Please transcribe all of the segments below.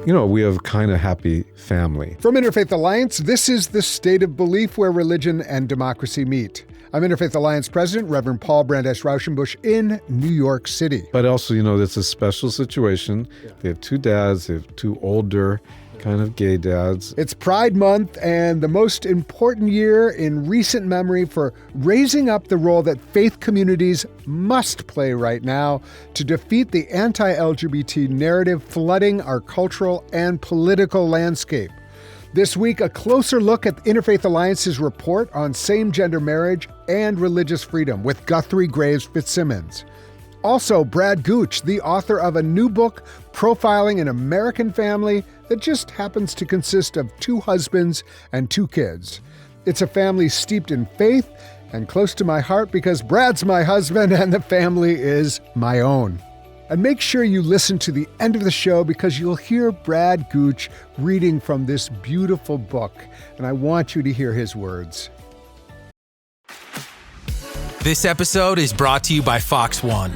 we have kind of happy family. From Interfaith Alliance, this is The State of Belief, where religion and democracy meet. I'm Interfaith Alliance President, Reverend Paul Brandeis Raushenbush in New York City. But also, it's a special situation. Yeah. They have two dads. They have two older kind of gay dads. It's Pride Month and the most important year in recent memory for raising up the role that faith communities must play right now to defeat the anti-LGBT narrative flooding our cultural and political landscape. This week, a closer look at Interfaith Alliance's report on same-gender marriage and religious freedom with Guthrie Graves Fitzsimmons. Also, Brad Gooch, the author of a new book profiling an American family that just happens to consist of 2 husbands and 2 kids. It's a family steeped in faith and close to my heart because Brad's my husband and the family is my own. And make sure you listen to the end of the show because you'll hear Brad Gooch reading from this beautiful book, and I want you to hear his words. This episode is brought to you by Fox One.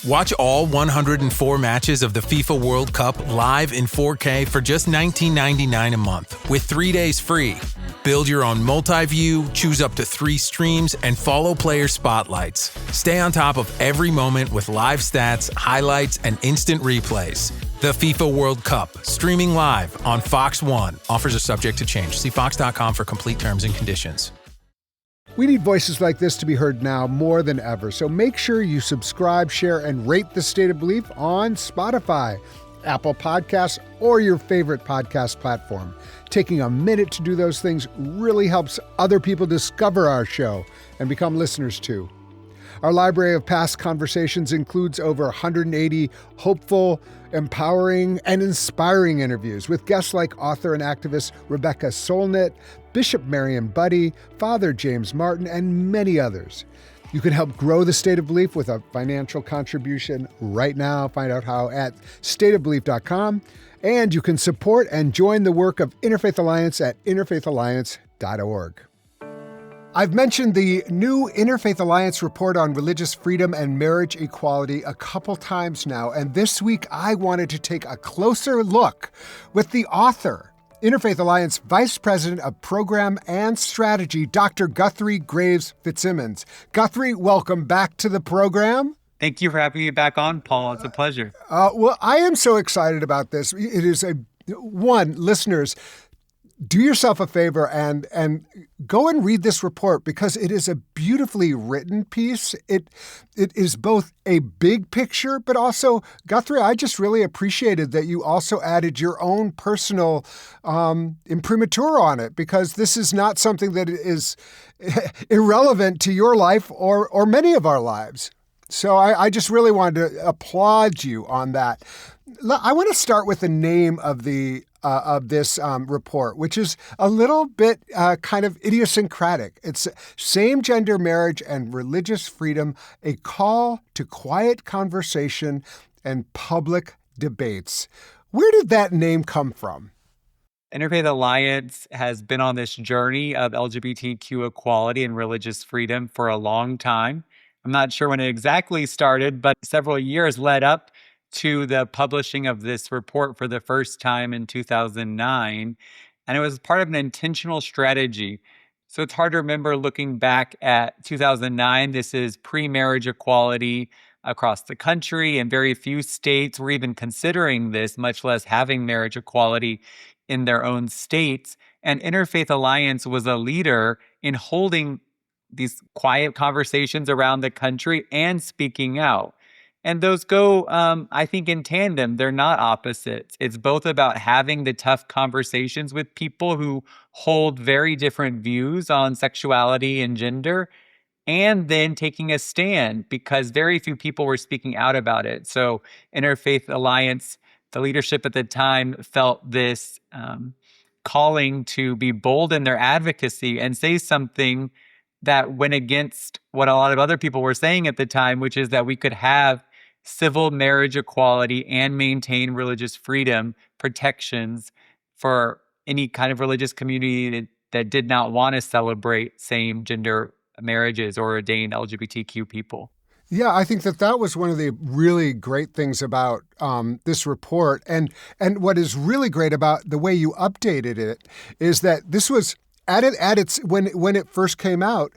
Watch all 104 matches of the FIFA World Cup live in 4K for just $19.99 a month with 3 days free. Build your own multi-view, choose up to 3 streams, and follow player spotlights. Stay on top of every moment with live stats, highlights, and instant replays. The FIFA World Cup, streaming live on Fox One. Offers are subject to change. See fox.com for complete terms and conditions. We need voices like this to be heard now more than ever, so make sure you subscribe, share, and rate The State of Belief on Spotify, Apple Podcasts, or your favorite podcast platform. Taking a minute to do those things really helps other people discover our show and become listeners too. Our library of past conversations includes over 180 hopeful, empowering, and inspiring interviews with guests like author and activist Rebecca Solnit, Bishop Marion Buddy, Father James Martin, and many others. You can help grow The State of Belief with a financial contribution right now. Find out how at stateofbelief.com. And you can support and join the work of Interfaith Alliance at interfaithalliance.org. I've mentioned the new Interfaith Alliance report on religious freedom and marriage equality a couple times now, and this week I wanted to take a closer look with the author, Interfaith Alliance Vice President of Program and Strategy, Dr. Guthrie Graves Fitzsimmons. Guthrie, welcome back to the program. Thank you for having me back on, Paul. It's a pleasure. Well, I am so excited about this. It is listeners, do yourself a favor and go and read this report because it is a beautifully written piece. It is both a big picture, but also, Guthrie, I just really appreciated that you also added your own personal imprimatur on it, because this is not something that is irrelevant to your life or many of our lives. So I just really wanted to applaud you on that. I want to start with the name of this report, which is a little bit kind of idiosyncratic. It's Same-Gender Marriage and Religious Freedom, a call to quiet conversation and public debates. Where did that name come from? Interfaith Alliance has been on this journey of LGBTQ equality and religious freedom for a long time. I'm not sure when it exactly started, but several years led up to the publishing of this report for the first time in 2009. And it was part of an intentional strategy. So it's hard to remember looking back at 2009. This is pre-marriage equality across the country, and very few states were even considering this, much less having marriage equality in their own states. And Interfaith Alliance was a leader in holding these quiet conversations around the country and speaking out. And those go, I think, in tandem. They're not opposites. It's both about having the tough conversations with people who hold very different views on sexuality and gender, and then taking a stand, because very few people were speaking out about it. So Interfaith Alliance, the leadership at the time, felt this calling to be bold in their advocacy and say something that went against what a lot of other people were saying at the time, which is that we could have civil marriage equality and maintain religious freedom protections for any kind of religious community that did not want to celebrate same-gender marriages or ordain LGBTQ people. Yeah, I think that was one of the really great things about this report. And what is really great about the way you updated it is that this was at its when it first came out,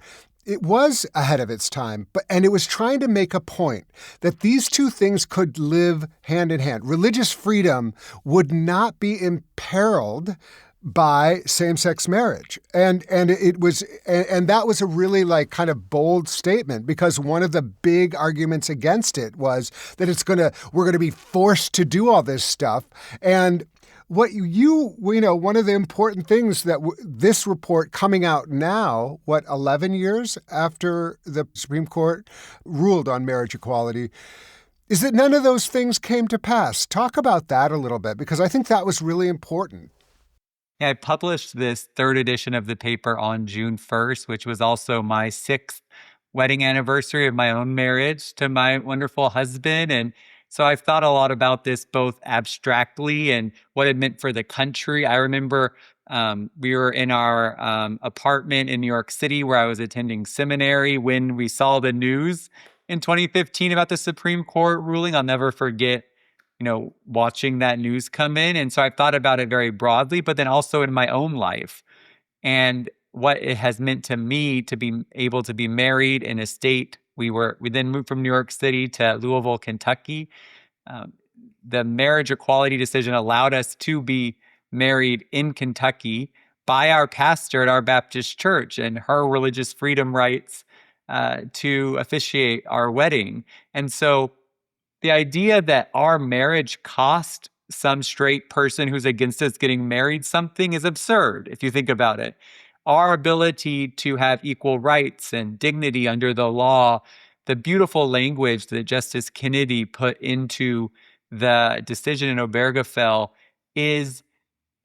it was ahead of its time, and it was trying to make a point that these two things could live hand in hand. Religious freedom would not be imperiled by same-sex marriage. And that was a really like kind of bold statement, because one of the big arguments against it was that we're going to be forced to do all this stuff. And what one of the important things that this report coming out now, 11 years after the Supreme Court ruled on marriage equality, is that none of those things came to pass. Talk about that a little bit, because I think that was really important. Yeah, I published this third edition of the paper on June 1st, which was also my 6th wedding anniversary of my own marriage to my wonderful husband. And so I've thought a lot about this both abstractly and what it meant for the country. I remember we were in our apartment in New York City where I was attending seminary when we saw the news in 2015 about the Supreme Court ruling. I'll never forget, watching that news come in. And so I've thought about it very broadly, but then also in my own life and what it has meant to me to be able to be married in a state. We then moved from New York City to Louisville, Kentucky. The marriage equality decision allowed us to be married in Kentucky by our pastor at our Baptist church, and her religious freedom rights to officiate our wedding. And so the idea that our marriage cost some straight person who's against us getting married something is absurd, if you think about it. Our ability to have equal rights and dignity under the law, the beautiful language that Justice Kennedy put into the decision in Obergefell, is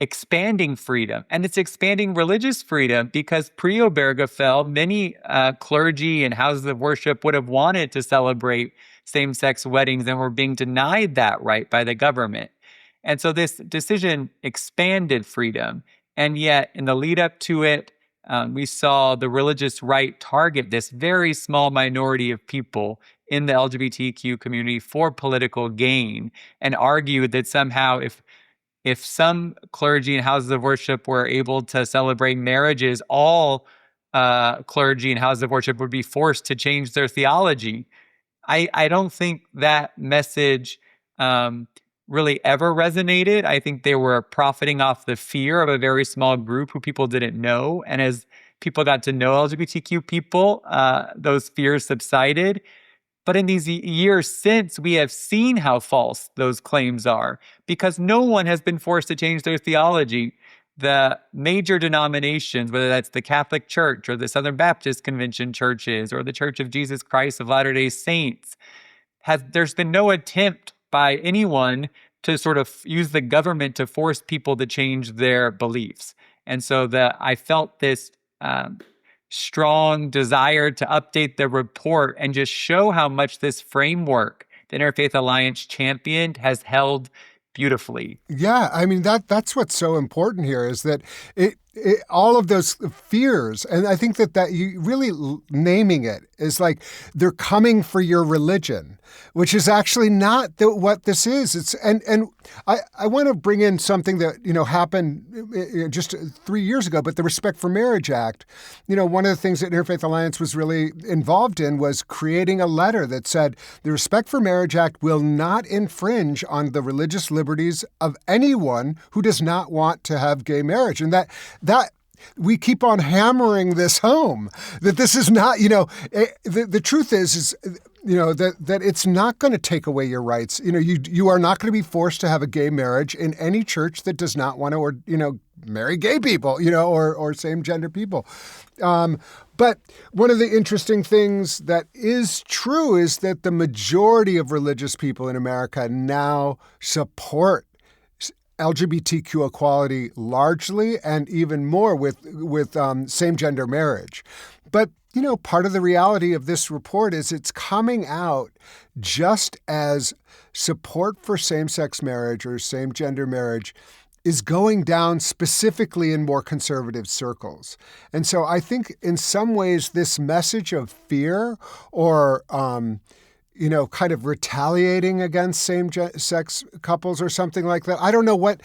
expanding freedom. And it's expanding religious freedom, because pre-Obergefell, many clergy and houses of worship would have wanted to celebrate same-sex weddings and were being denied that right by the government. And so this decision expanded freedom. And yet, in the lead up to it, we saw the religious right target this very small minority of people in the LGBTQ community for political gain, and argued that somehow if some clergy and houses of worship were able to celebrate marriages, all clergy and houses of worship would be forced to change their theology. I don't think that message really ever resonated. I think they were profiting off the fear of a very small group who people didn't know. And as people got to know LGBTQ people, those fears subsided. But in these years since, we have seen how false those claims are, because no one has been forced to change their theology. The major denominations, whether that's the Catholic Church or the Southern Baptist Convention churches or the Church of Jesus Christ of Latter-day Saints, there's been no attempt by anyone to sort of use the government to force people to change their beliefs. And so I felt this strong desire to update the report and just show how much this framework the Interfaith Alliance championed has held beautifully. Yeah, I mean, that's what's so important here, is that all of those fears, and I think that you really naming it is like they're coming for your religion, which is actually not what this is. It's and I want to bring in something that happened just 3 years ago, but the Respect for Marriage Act. One of the things that Interfaith Alliance was really involved in was creating a letter that said the Respect for Marriage Act will not infringe on the religious liberties of anyone who does not want to have gay marriage, and that we keep on hammering this home, that this is not, the truth is that it's not going to take away your rights. You are not going to be forced to have a gay marriage in any church that does not want to, marry gay people, or same gender people. But one of the interesting things that is true is that the majority of religious people in America now support LGBTQ equality largely, and even more with same-gender marriage. But, part of the reality of this report is it's coming out just as support for same-sex marriage or same-gender marriage is going down specifically in more conservative circles. And so I think in some ways this message of fear or, kind of retaliating against same-sex couples or something like that. I don't know what,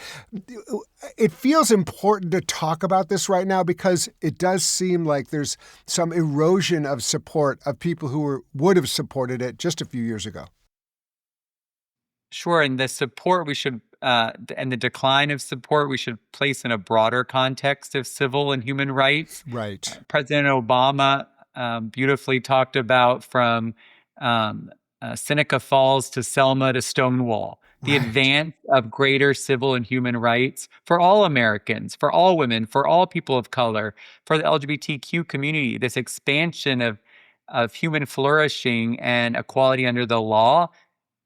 it feels important to talk about this right now because it does seem like there's some erosion of support of people who would have supported it just a few years ago. Sure, and the support we should, and the decline of support we should place in a broader context of civil and human rights. Right. President Obama beautifully talked about from Seneca Falls to Selma to Stonewall, the advance of greater civil and human rights for all Americans, for all women, for all people of color, for the LGBTQ community, this expansion of human flourishing and equality under the law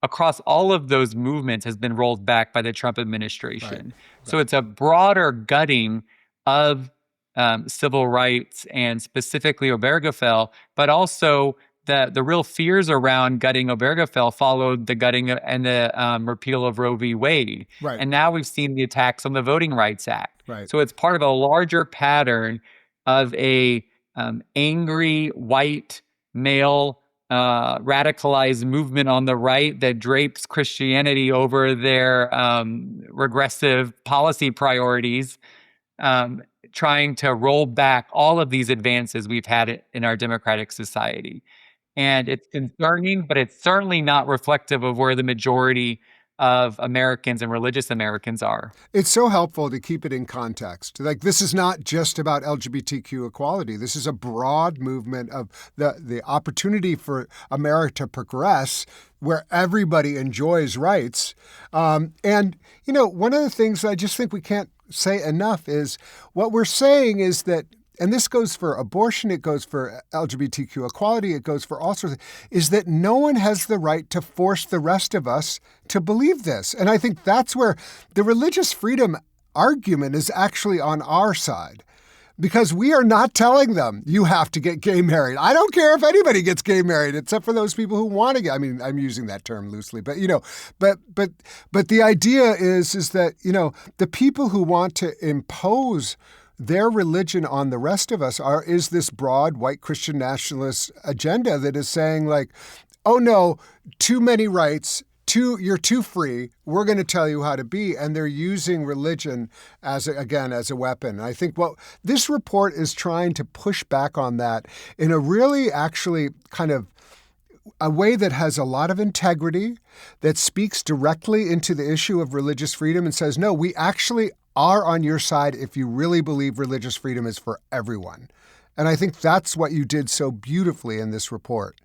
across all of those movements has been rolled back by the Trump administration. Right. So it's a broader gutting of civil rights and specifically Obergefell, but also the real fears around gutting Obergefell followed the gutting and the repeal of Roe v. Wade. Right. And now we've seen the attacks on the Voting Rights Act. Right. So it's part of a larger pattern of a angry white male radicalized movement on the right that drapes Christianity over their regressive policy priorities, trying to roll back all of these advances we've had in our democratic society. And it's concerning, but it's certainly not reflective of where the majority of Americans and religious Americans are. It's so helpful to keep it in context. Like, this is not just about LGBTQ equality. This is a broad movement of the opportunity for America to progress where everybody enjoys rights. And, one of the things I just think we can't say enough is what we're saying is that, and this goes for abortion, it goes for LGBTQ equality, it goes for all sorts of things, is that no one has the right to force the rest of us to believe this. And I think that's where the religious freedom argument is actually on our side. Because we are not telling them you have to get gay married. I don't care if anybody gets gay married, except for those people who want to get. I mean, I'm using that term loosely, but but the idea is that the people who want to impose their religion on the rest of us is this broad white Christian nationalist agenda that is saying like, oh no, too many rights. You're too free. We're going to tell you how to be. And they're using religion as a weapon. And I think what this report is trying to push back on that in a really actually kind of a way that has a lot of integrity, that speaks directly into the issue of religious freedom and says, no, we actually are on your side if you really believe religious freedom is for everyone. And I think that's what you did so beautifully in this report.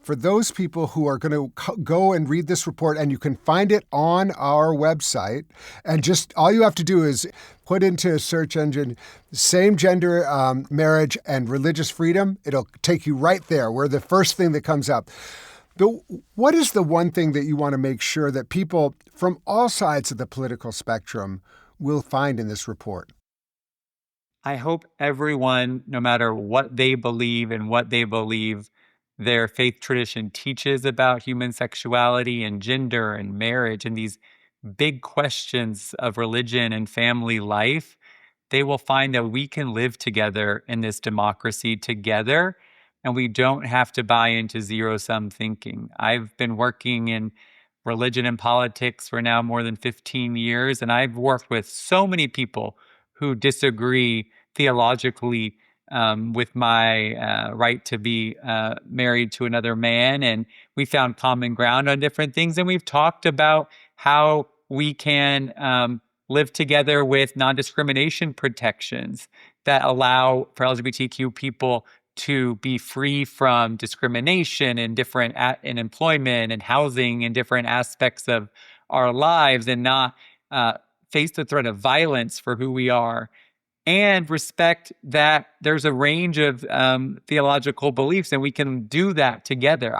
For those people who are going to go and read this report, and you can find it on our website, and just all you have to do is put into a search engine same-gender marriage and religious freedom. It'll take you right there, where the first thing that comes up. What is the one thing that you want to make sure that people from all sides of the political spectrum will find in this report? I hope everyone, no matter what they believe and what they believe their faith tradition teaches about human sexuality and gender and marriage and these big questions of religion and family life, they will find that we can live together in this democracy together, and we don't have to buy into zero-sum thinking. I've been working in religion and politics for now more than 15 years, and I've worked with so many people who disagree theologically with my right to be married to another man. And we found common ground on different things. And we've talked about how we can live together with non-discrimination protections that allow for LGBTQ people to be free from discrimination in in employment and housing and different aspects of our lives, and not face the threat of violence for who we are. And respect that there's a range of theological beliefs, and we can do that together.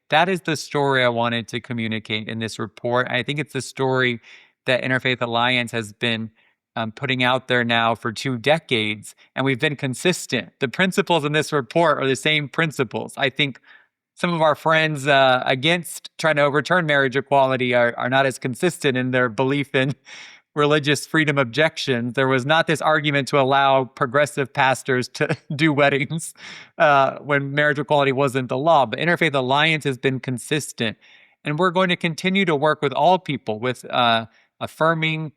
That is the story I wanted to communicate in this report. I think it's the story that Interfaith Alliance has been putting out there now for 2 decades, and we've been consistent. The principles in this report are the same principles. I think some of our friends against trying to overturn marriage equality are not as consistent in their belief in religious freedom objections. There was not this argument to allow progressive pastors to do weddings when marriage equality wasn't the law. But Interfaith Alliance has been consistent. And we're going to continue to work with all people, with affirming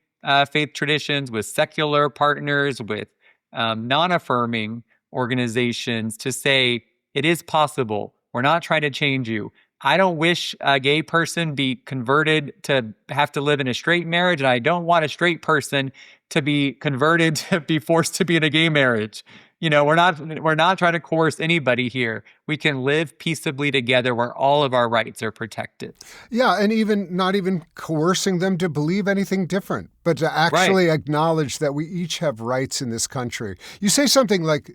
faith traditions, with secular partners, with non-affirming organizations to say it is possible. We're not trying to change you. I don't wish a gay person be converted to have to live in a straight marriage, and I don't want a straight person to be converted to be forced to be in a gay marriage. We're not trying to coerce anybody here. We can live peaceably together where all of our rights are protected. Yeah, and not even coercing them to believe anything different, but to actually acknowledge that we each have rights in this country. You say something like,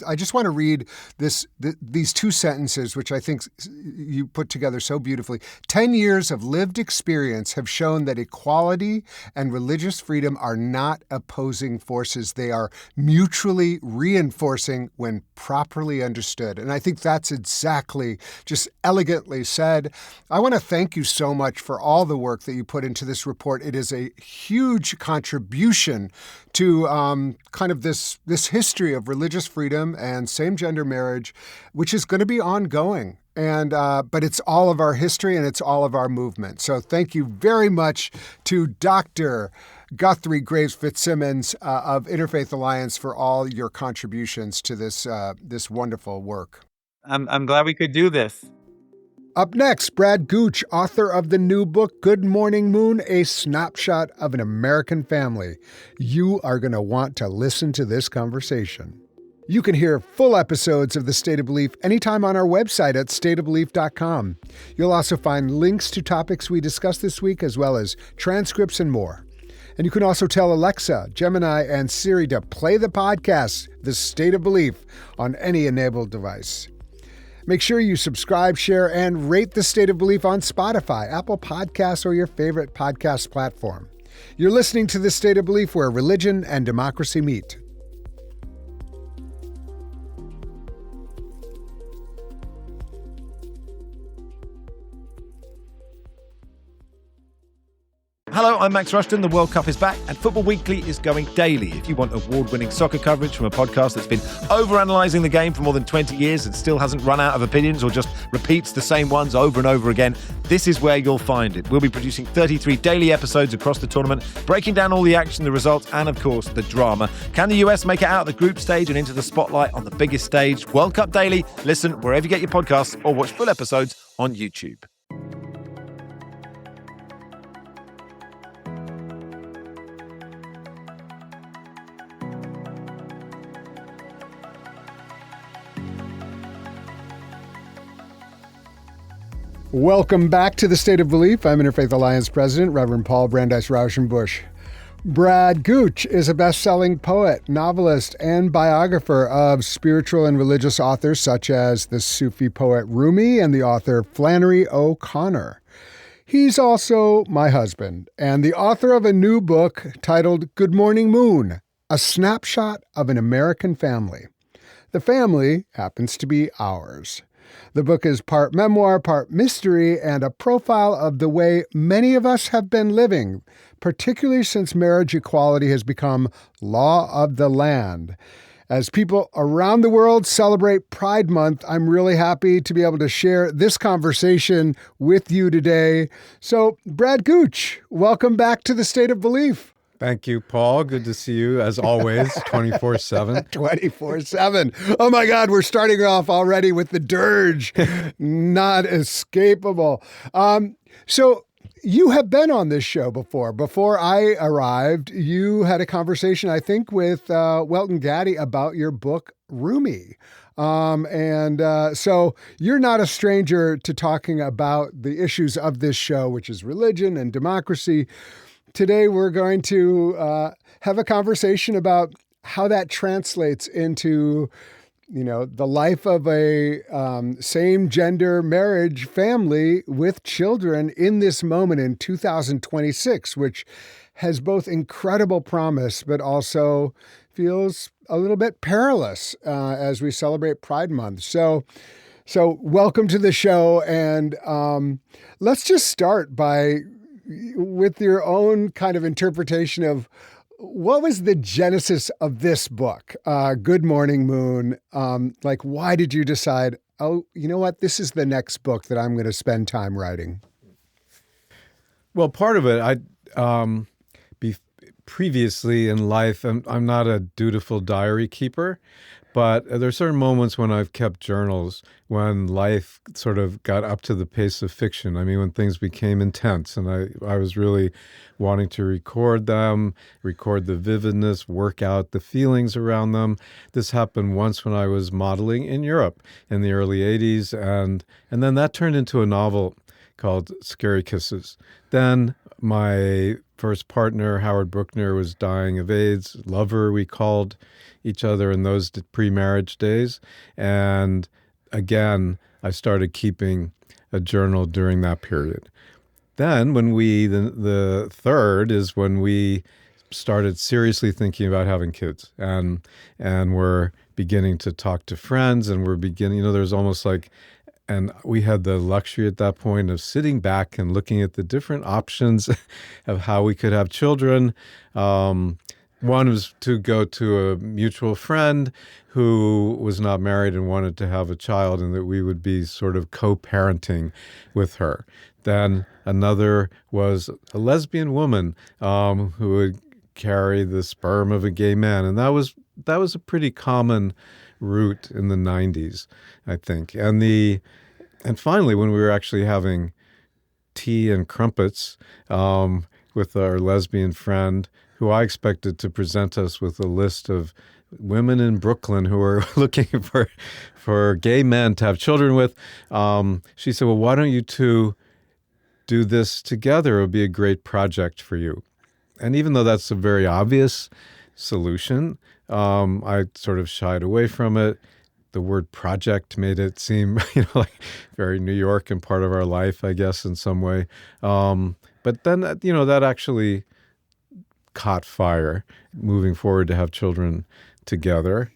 I just want to read these two sentences, which I think you put together so beautifully. 10 years of lived experience have shown that equality and religious freedom are not opposing forces. They are mutually reinforcing when properly understood. And I think that's exactly, just elegantly said. I want to thank you so much for all the work that you put into this report. It is a huge contribution to kind of this history of religious freedom and same-gender marriage, which is going to be ongoing. And but it's all of our history and it's all of our movement. So thank you very much to Dr. Guthrie Graves Fitzsimmons of Interfaith Alliance for all your contributions to this wonderful work. I'm glad we could do this. Up next, Brad Gooch, author of the new book, Good Morning Moon, A Snapshot of an American Family. You are going to want to listen to this conversation. You can hear full episodes of The State of Belief anytime on our website at stateofbelief.com. You'll also find links to topics we discussed this week, as well as transcripts and more. And you can also tell Alexa, Gemini, and Siri to play the podcast, The State of Belief, on any enabled device. Make sure you subscribe, share, and rate The State of Belief on Spotify, Apple Podcasts, or your favorite podcast platform. You're listening to The State of Belief, where religion and democracy meet. Hello, I'm Max Rushton. The World Cup is back and Football Weekly is going daily. If you want award-winning soccer coverage from a podcast that's been overanalyzing the game for more than 20 years and still hasn't run out of opinions or just repeats the same ones over and over again, this is where you'll find it. We'll be producing 33 daily episodes across the tournament, breaking down all the action, the results, and of course, the drama. Can the US make it out of the group stage and into the spotlight on the biggest stage? World Cup Daily. Listen wherever you get your podcasts or watch full episodes on YouTube. Welcome back to The State of Belief. I'm Interfaith Alliance President, Reverend Paul Brandeis Raushenbush. Brad Gooch is a best-selling poet, novelist, and biographer of spiritual and religious authors such as the Sufi poet Rumi and the author Flannery O'Connor. He's also my husband and the author of a new book titled Good Morning Moon, A Snapshot of an American Family. The family happens to be ours. The book is part memoir, part mystery, and a profile of the way many of us have been living, particularly since marriage equality has become law of the land. As people around the world celebrate Pride Month, I'm really happy to be able to share this conversation with you today. So, Brad Gooch, welcome back to The State of Belief. Thank you, Paul. Good to see you, as always, 24/7. 24/7. Oh, my God, we're starting off already with the dirge. Not escapable. So you have been on this show before. Before I arrived, you had a conversation, I think, with Welton Gaddy about your book, Rumi. So you're not a stranger to talking about the issues of this show, which is religion and democracy. Today, we're going to have a conversation about how that translates into, the life of a same-gender marriage family with children in this moment in 2026, which has both incredible promise, but also feels a little bit perilous as we celebrate Pride Month. So welcome to the show, and let's just start by with your own kind of interpretation of what was the genesis of this book, Good Morning Moon? Like, why did you decide, oh, you know what, this is the next book that I'm going to spend time writing? Well, part of it, previously in life, I'm not a dutiful diary keeper, but there are certain moments when I've kept journals when life sort of got up to the pace of fiction. I mean, when things became intense and I was really wanting to record them, record the vividness, work out the feelings around them. This happened once when I was modeling in Europe in the early 80s, and then that turned into a novel called Scary Kisses. Then my first partner, Howard Brookner, was dying of AIDS. Lover, we called each other in those pre-marriage days. And again, I started keeping a journal during that period. Then when the third is when we started seriously thinking about having kids. And we're beginning to talk to friends, and we're beginning, there's almost like, and we had the luxury at that point of sitting back and looking at the different options of how we could have children. One was to go to a mutual friend who was not married and wanted to have a child, and that we would be sort of co-parenting with her. Then another was a lesbian woman who would carry the sperm of a gay man, and that was a pretty common route in the 90s, I think. And finally, when we were actually having tea and crumpets with our lesbian friend, who I expected to present us with a list of women in Brooklyn who were looking for gay men to have children with, she said, well, why don't you two do this together? It would be a great project for you. And even though that's a very obvious solution, I sort of shied away from it. The word project made it seem, like very New York and part of our life, I guess, in some way. But then, that actually caught fire, moving forward to have children together,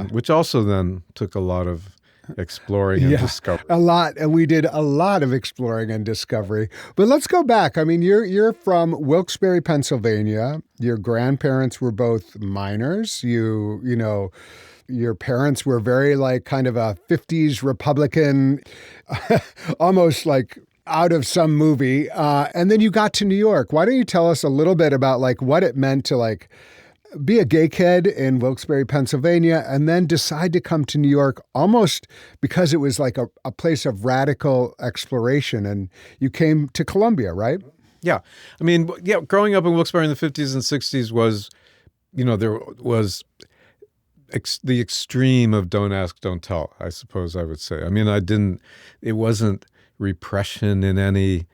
which also then took a lot of exploring and discovery. A lot. And we did a lot of exploring and discovery. But let's go back. I mean, you're from Wilkes-Barre, Pennsylvania. Your grandparents were both miners. Your parents were very like kind of a 50s Republican, almost like out of some movie. And then you got to New York. Why don't you tell us a little bit about like what it meant to like be a gay kid in Wilkes-Barre, Pennsylvania, and then decide to come to New York almost because it was like a place of radical exploration. And you came to Columbia, right? Yeah. I mean, growing up in Wilkes-Barre in the 50s and 60s was, there was the extreme of don't ask, don't tell, I suppose I would say. I mean, it wasn't repression in any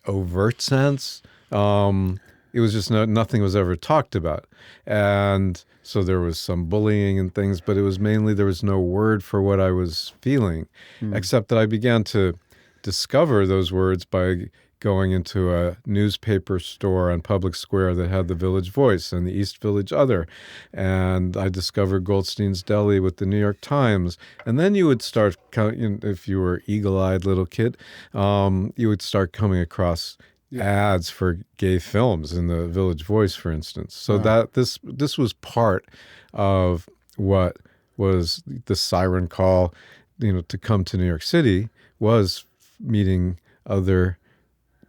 overt sense. It was just nothing was ever talked about. And so there was some bullying and things, but it was mainly there was no word for what I was feeling, except that I began to discover those words by going into a newspaper store on Public Square that had the Village Voice and the East Village Other. And I discovered Goldstein's Deli with the New York Times. And then you would start, if you were eagle-eyed little kid, you would start coming across ads for gay films in the Village Voice, for instance. So that this was part of what was the siren call, to come to New York City, was meeting other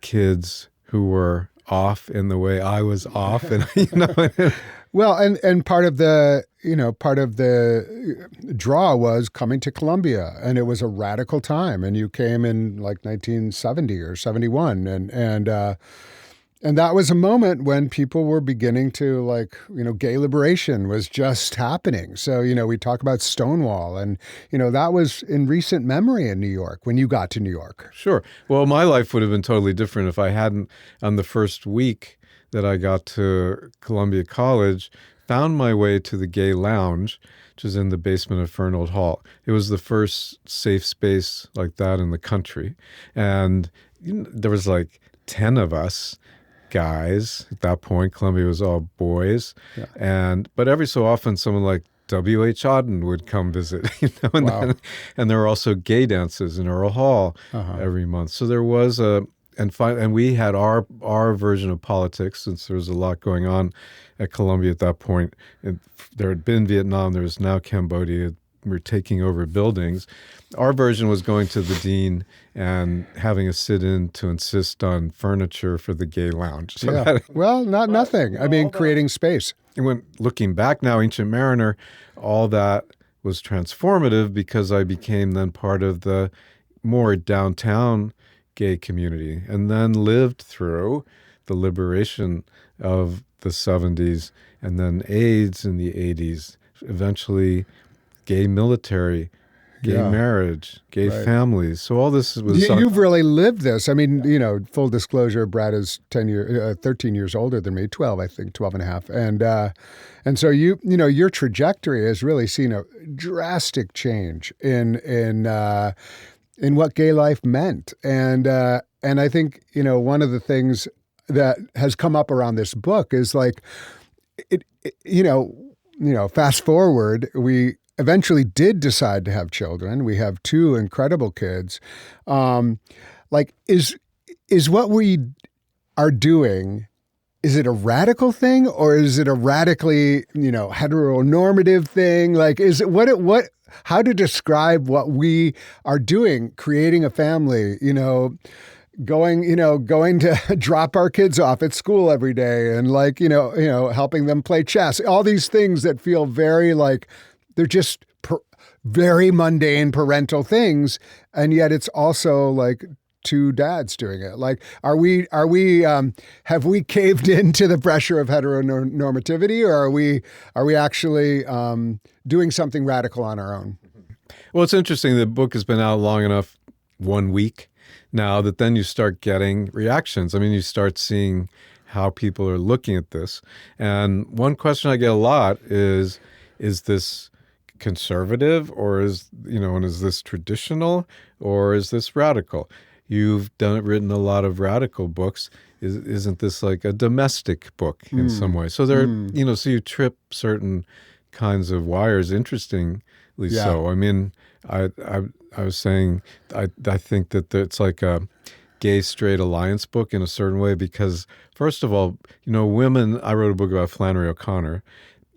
kids who were off in the way I was off, and Well, and part of the draw was coming to Columbia, and it was a radical time. And you came in like 1970 or 71, and that was a moment when people were beginning to gay liberation was just happening. So we talk about Stonewall, and that was in recent memory in New York when you got to New York. Sure. Well, my life would have been totally different if I hadn't, on the first week that I got to Columbia College, found my way to the Gay Lounge, which is in the basement of Fernald Hall. It was the first safe space like that in the country. And there was like 10 of us guys at that point. Columbia was all boys. Yeah. But every so often someone like W.H. Auden would come visit, and there were also gay dances in Earl Hall every month. So there was a and we had our version of politics, since there was a lot going on at Columbia at that point. There had been Vietnam, there was now Cambodia. We were taking over buildings. Our version was going to the dean and having a sit-in to insist on furniture for the gay lounge. So Yeah. Well, nothing. I mean, creating space. and when looking back now, Ancient Mariner, all that was transformative because I became then part of the more downtown gay community, and then lived through the liberation of the 70s, and then AIDS in the 80s, eventually gay military, gay marriage, gay families. So all this was... You've really lived this. I mean, full disclosure, Brad is 13 years older than me, 12, I think, 12 and a half. And so your trajectory has really seen a drastic change in what gay life meant. And I think, one of the things that has come up around this book is like, fast forward, we eventually did decide to have children. We have 2 incredible kids. Is what we are doing, is it a radical thing, or is it a radically, heteronormative thing? Like, is it how to describe what we are doing, creating a family, going to drop our kids off at school every day, and helping them play chess, all these things that feel very like they're just very mundane parental things. And yet it's also like 2 dads doing it. Like, have we caved into the pressure of heteronormativity, or are we actually doing something radical on our own? Well, it's interesting. The book has been out long enough, 1 week now, that then you start getting reactions. I mean, you start seeing how people are looking at this. And one question I get a lot is this conservative, or is this traditional, or is this radical? You've written a lot of radical books. Isn't this like a domestic book in some way? So so you trip certain kinds of wires. Interestingly, so. I mean, I was saying I think that it's like a gay straight alliance book in a certain way, because first of all, women. I wrote a book about Flannery O'Connor.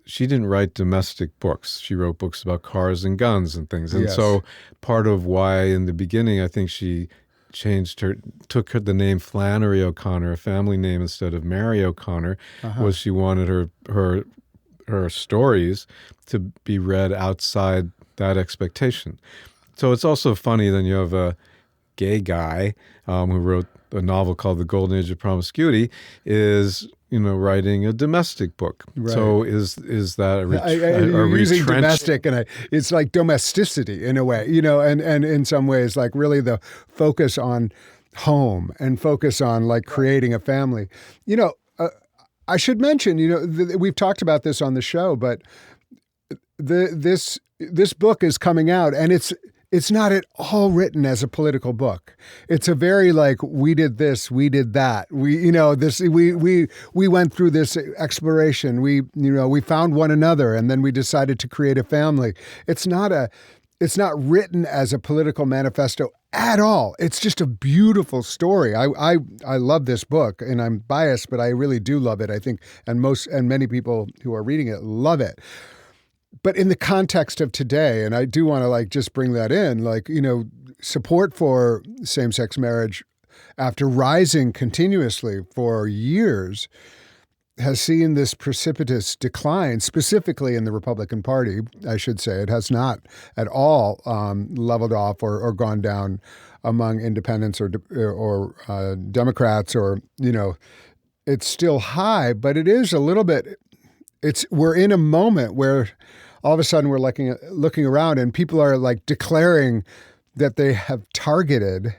She didn't write domestic books. She wrote books about cars and guns and things. And so part of why in the beginning I think she took the name Flannery O'Connor, a family name, instead of Mary O'Connor, was she wanted her stories to be read outside that expectation. So it's also funny then you have a gay guy who wrote a novel called The Golden Age of Promiscuity, is writing a domestic book. Right. So is that a using domestic, and it's like domesticity in a way, and in some ways like really the focus on home and focus on like creating a family. I should mention, we've talked about this on the show, but this book is coming out, and it's not at all written as a political book. It's a very like, we did this, we did that. We went through this exploration. We found one another, and then we decided to create a family. It's not written as a political manifesto at all. It's just a beautiful story. I love this book, and I'm biased, but I really do love it. I think, and many people who are reading it love it. But in the context of today, and I do want to just bring that in, support for same-sex marriage, after rising continuously for years, has seen this precipitous decline, specifically in the Republican Party, I should say. It has not at all leveled off or gone down among independents or Democrats, or, it's still high, but it is a little bit, we're in a moment where all of a sudden we're looking around, and people are like declaring that they have targeted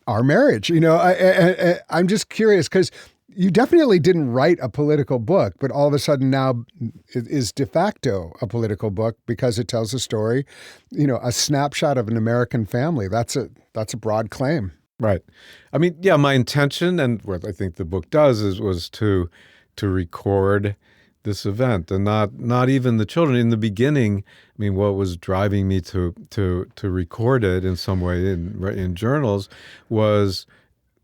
our marriage. I'm just curious, because you definitely didn't write a political book, but all of a sudden now it is de facto a political book because it tells a story, a snapshot of an American family. That's a broad claim. Right. I mean, yeah, my intention, and what I think the book does, was to record this event, and not even the children. In the beginning, I mean, what was driving me to record it in some way in journals was,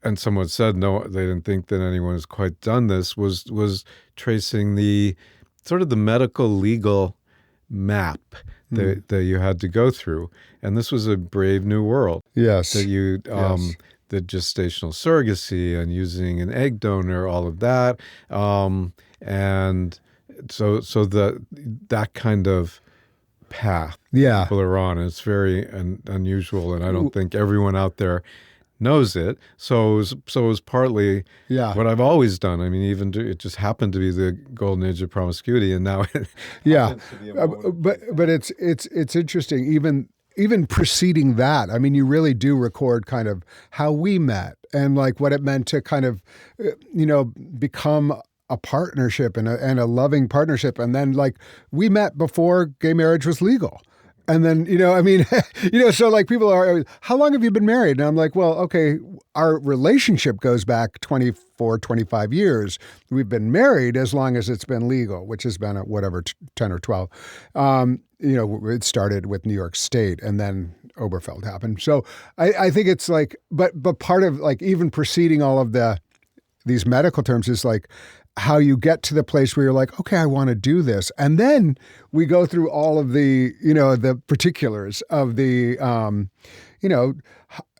and someone said no, they didn't think that anyone has quite done this, was tracing the sort of the medical legal map that you had to go through. And this was a brave new world. Yes. That you the gestational surrogacy and using an egg donor, all of that. And so that kind of path people are on. It's very unusual, and I don't think everyone out there knows it. So it was partly what I've always done. I mean, it just happened to be the golden age of promiscuity, and now it happens to be a moment. But it's interesting. Even preceding that, I mean, you really do record kind of how we met and like what it meant to kind of, become a partnership and a loving partnership. And then like we met before gay marriage was legal. And then, so like people are, how long have you been married? And I'm like, well, okay, our relationship goes back 24, 25 years. We've been married as long as it's been legal, which has been 10 or 12. It started with New York State and then Oberfeld happened. So I think it's like, but part of like even preceding all of these medical terms is like, how you get to the place where you're like, okay, I want to do this. And then we go through all of the, the particulars of the,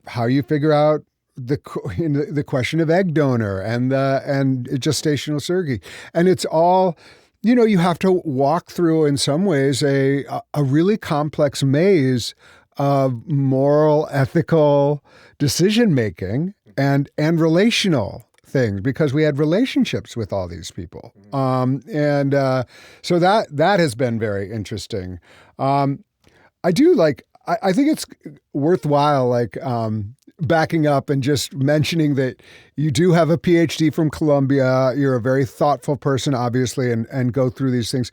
how you figure out the question of egg donor and gestational surrogacy. And it's all, you have to walk through in some ways a really complex maze of moral, ethical decision-making and relational things, because we had relationships with all these people. So that has been very interesting. I think it's worthwhile, backing up and just mentioning that you do have a PhD from Columbia. You're a very thoughtful person, obviously, and go through these things.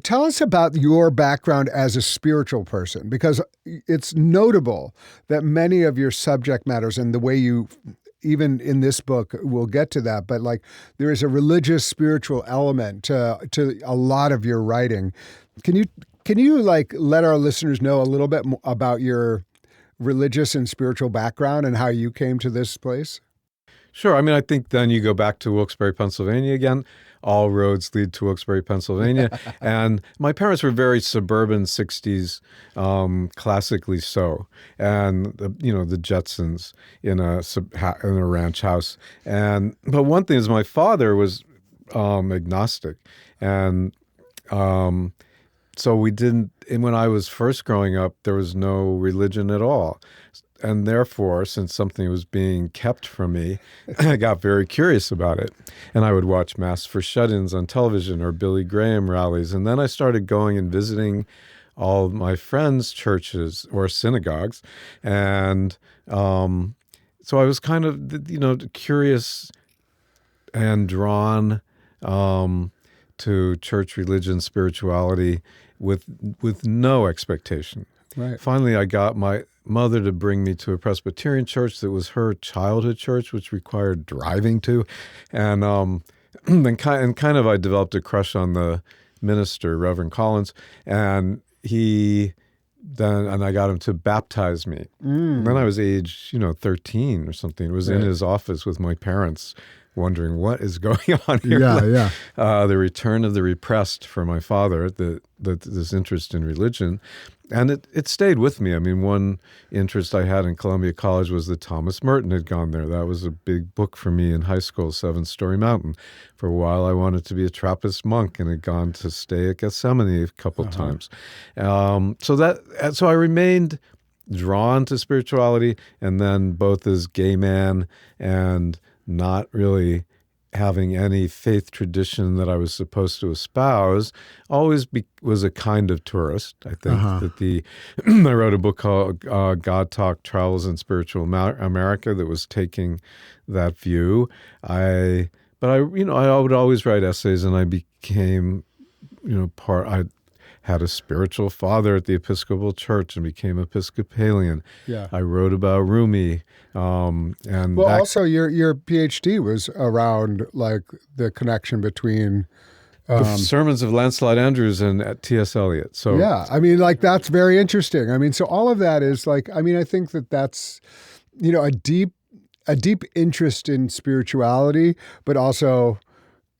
Tell us about your background as a spiritual person, because it's notable that many of your subject matters and the way you, even in this book, we'll get to that, but like there is a religious, spiritual element to a lot of your writing. Can you like let our listeners know a little bit about your religious and spiritual background and how you came to this place? Sure. I mean, I think then you go back to Wilkes-Barre, Pennsylvania again. All roads lead to Wilkes-Barre, Pennsylvania. And my parents were very suburban 60s, classically so. And, the Jetsons in a ranch house. But one thing is my father was agnostic. And so we didn't, and when I was first growing up, there was no religion at all. And therefore, since something was being kept from me, I got very curious about it. And I would watch Mass for Shut-ins on television or Billy Graham rallies. And then I started going and visiting all of my friends' churches or synagogues. And so I was kind of, curious and drawn to church religion, spirituality with no expectation. Right. Finally, I got my mother to bring me to a Presbyterian church that was her childhood church, which required driving to. And then kind of I developed a crush on the minister, Reverend Collins, and I got him to baptize me. And then I was age, 13 or something. It was in his office with my parents, wondering what is going on here. The return of the repressed for my father, this interest in religion. And it stayed with me. I mean, one interest I had in Columbia College was that Thomas Merton had gone there. That was a big book for me in high school, Seven Story Mountain. For a while, I wanted to be a Trappist monk and had gone to stay at Gethsemane a couple times. So I remained drawn to spirituality, and then both as gay man and not really having any faith tradition that I was supposed to espouse, always was a kind of tourist. I think that I wrote a book called God Talk, Travels in Spiritual America that was taking that view. I would always write essays, and I became, I had a spiritual father at the Episcopal Church and became Episcopalian. Yeah. I wrote about Rumi. And well, also your PhD was around like the connection between the sermons of Lancelot Andrewes and T.S. Eliot. So yeah, I mean, like that's very interesting. I mean, so all of that is like, I mean, I think that's, you know, a deep interest in spirituality, but also,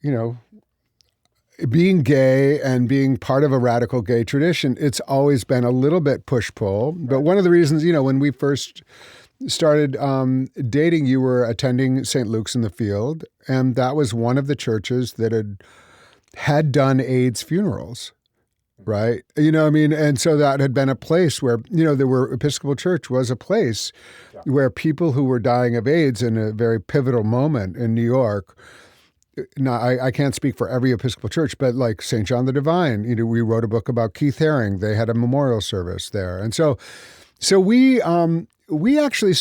you know, being gay and being part of a radical gay tradition. It's always been a little bit push-pull. But one of the reasons, you know, when we first started dating, you were attending St. Luke's in the Field, and that was one of the churches that had done AIDS funerals, right? You know what I mean? And so that had been a place where, you know, Episcopal Church was a place where people who were dying of AIDS in a very pivotal moment in New York. Now, I can't speak for every Episcopal church, but like St. John the Divine, you know, we wrote a book about Keith Haring. They had a memorial service there. And so we actually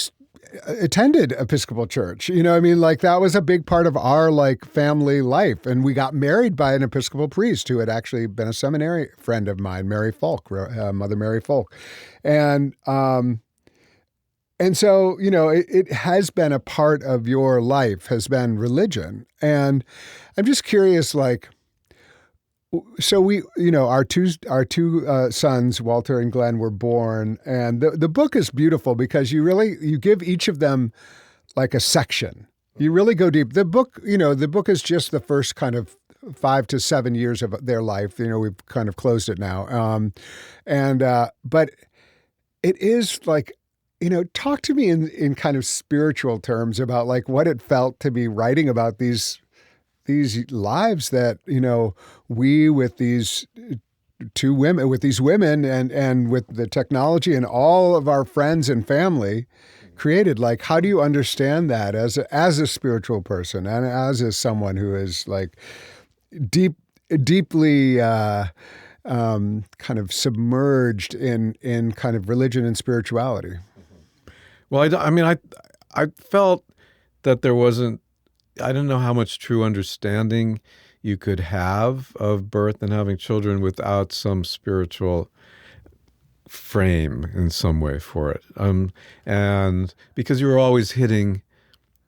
attended Episcopal Church. You know what I mean? Like that was a big part of our like family life. And we got married by an Episcopal priest who had actually been a seminary friend of mine, Mary Folk, Mother Mary Folk. And so, you know, it has been a part of your life, has been religion. And I'm just curious, like, so we, you know, our two sons, Walter and Glenn, were born, and the book is beautiful because you give each of them like a section. You really go deep. The book is just the first kind of 5 to 7 years of their life. You know, we've kind of closed it now. But it is like, you know, talk to me in kind of spiritual terms about like what it felt to be writing about these lives that, you know, we with these women and with the technology and all of our friends and family created. Like, how do you understand that as a spiritual person and as someone who is like deeply kind of submerged in kind of religion and spirituality? Well, I felt that there wasn't, I don't know how much true understanding you could have of birth and having children without some spiritual frame in some way for it. And because you were always hitting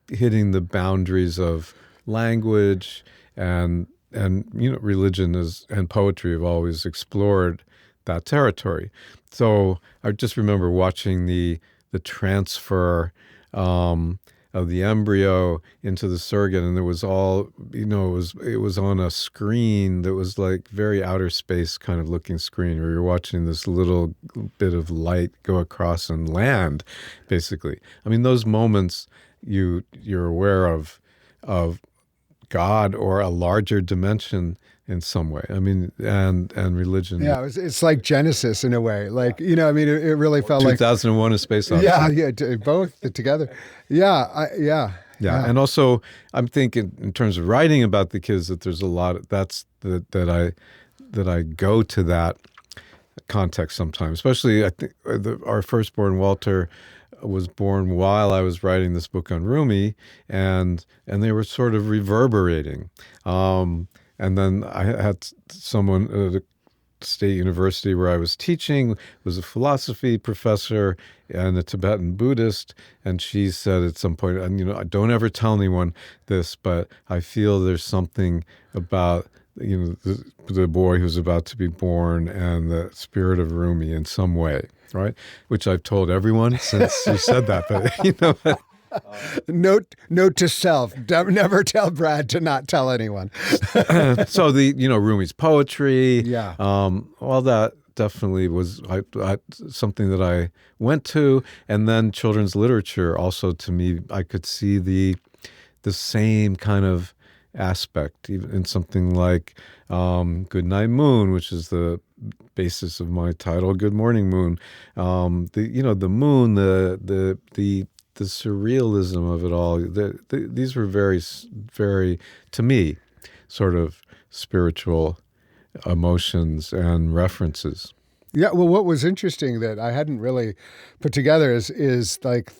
the boundaries of language and you know, religion and poetry have always explored that territory. So I just remember watching the transfer of the embryo into the surrogate, and there was all, you know, it was on a screen that was like very outer space kind of looking screen where you're watching this little bit of light go across and land, basically. I mean, those moments you're aware of God or a larger dimension in some way. I mean, and religion. Yeah, it's like Genesis in a way. Like, you know, I mean, it really felt 2001: A Space Odyssey. Yeah, both together. Yeah. And also, I'm thinking in terms of writing about the kids that there's a lot that I go to that context sometimes. Especially, I think our firstborn Walter was born while I was writing this book on Rumi, and they were sort of reverberating. And then I had someone at a state university where I was teaching, was a philosophy professor and a Tibetan Buddhist, and she said at some point, and you know, don't ever tell anyone this, but I feel there's something about, you know, the boy who's about to be born and the spirit of Rumi in some way, right? Which I've told everyone since she said that, but you know. Note to self: never tell Brad to not tell anyone. So Rumi's poetry, yeah, all that definitely was something that I went to, and then children's literature also. To me, I could see the same kind of aspect, even in something like Goodnight Moon, which is the basis of my title, Good Morning Moon. The moon, the surrealism of it all. These were very, very, to me, sort of spiritual emotions and references. Yeah. Well, what was interesting that I hadn't really put together is like,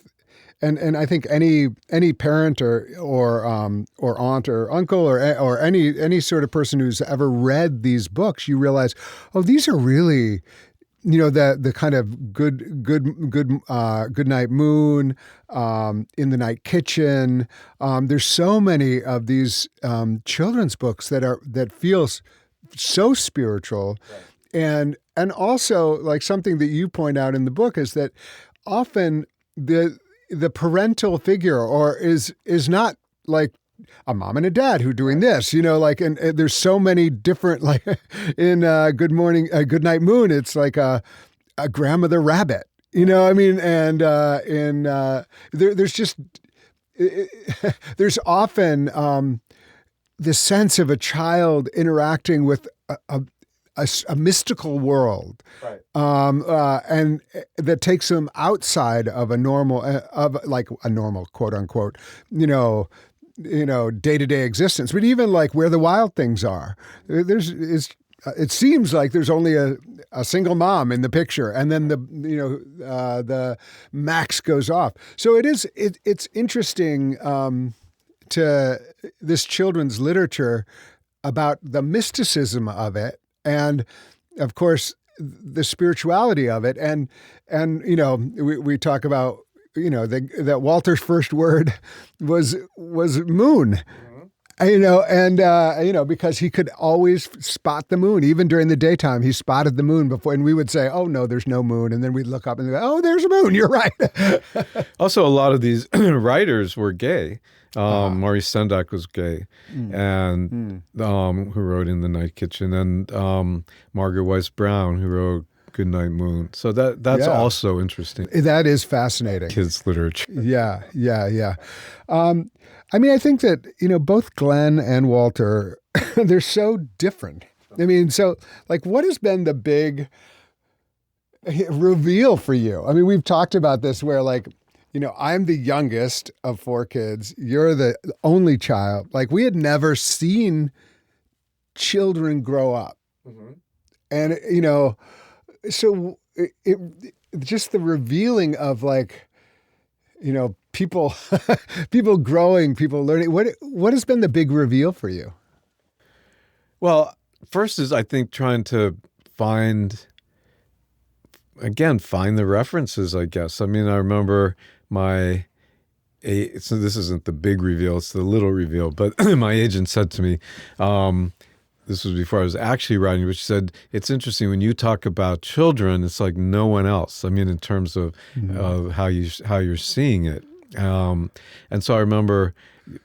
and I think any parent or aunt or uncle or any sort of person who's ever read these books, you realize, oh, these are really, the kind of good night moon, in the night kitchen. There's so many of these children's books that feels so spiritual, right. And also, like, something that you point out in the book is that often the parental figure is not like a mom and a dad who are doing this, and there's so many different, like in Good Night Moon, it's like a grandmother rabbit, and there's just, there's often the sense of a child interacting with a mystical world, right. And that takes them outside of a normal, quote unquote, day-to-day existence, but even like where the wild things are. It seems like there's only a single mom in the picture, and then the Max goes off. So it's interesting to this children's literature about the mysticism of it, and of course the spirituality of it, and we talk about that Walter's first word was moon. Because he could always spot the moon. Even during the daytime, he spotted the moon before, and we would say, oh, no, there's no moon. And then we'd look up and go, oh, there's a moon. You're right. Also, a lot of these writers were gay. Maurice Sendak was gay, and who wrote In the Night Kitchen, and Margaret Weiss Brown, who wrote Good Night Moon. So that's also interesting. That is fascinating. Kids literature. Yeah. I think that, both Glenn and Walter, they're so different. So like, what has been the big reveal for you? We've talked about this where, like, I'm the youngest of 4 kids. You're the only child. Like, we had never seen children grow up. Mm-hmm. And, so it just the revealing of, like, people growing, people learning. What has been the big reveal for you? Well, first is, I think, trying to find the references, I guess. I remember so this isn't the big reveal, it's the little reveal, but my agent said to me, this was before I was actually writing, but she said, it's interesting when you talk about children, it's like no one else. In terms of how you're seeing it. And so I remember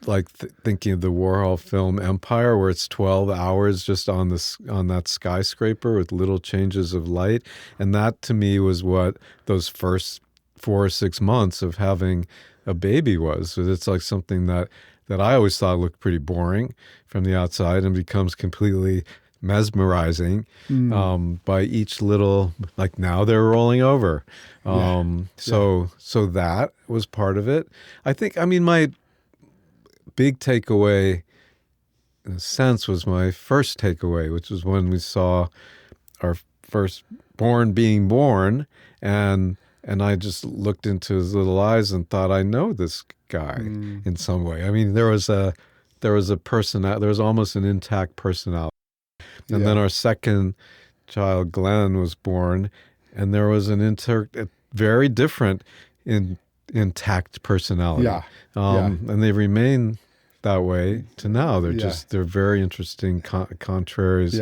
like thinking of the Warhol film Empire, where it's 12 hours just on that skyscraper with little changes of light. And that to me was what those first 4 or 6 months of having a baby was. So it's like something that I always thought looked pretty boring from the outside and becomes completely mesmerizing by each little, like, now they're rolling over. So that was part of it. I think, my big takeaway, in a sense, was my first takeaway, which was when we saw our firstborn being born, and I just looked into his little eyes and thought, I know this guy in some way. There was almost an intact personality. And then our second child, Glenn, was born, and there was a very different intact personality. And they remain that way to now. They're very interesting contraries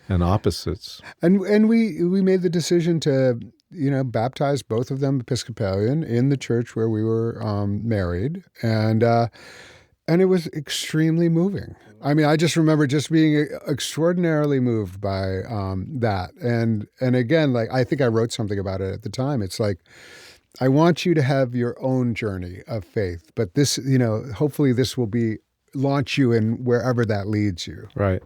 and opposites. And we made the decision to baptize both of them Episcopalian in the church where we were married, and it was extremely moving. I just remember just being extraordinarily moved by that. And again, like, I think I wrote something about it at the time. It's like, I want you to have your own journey of faith, but this, hopefully this will launch you in wherever that leads you. Right.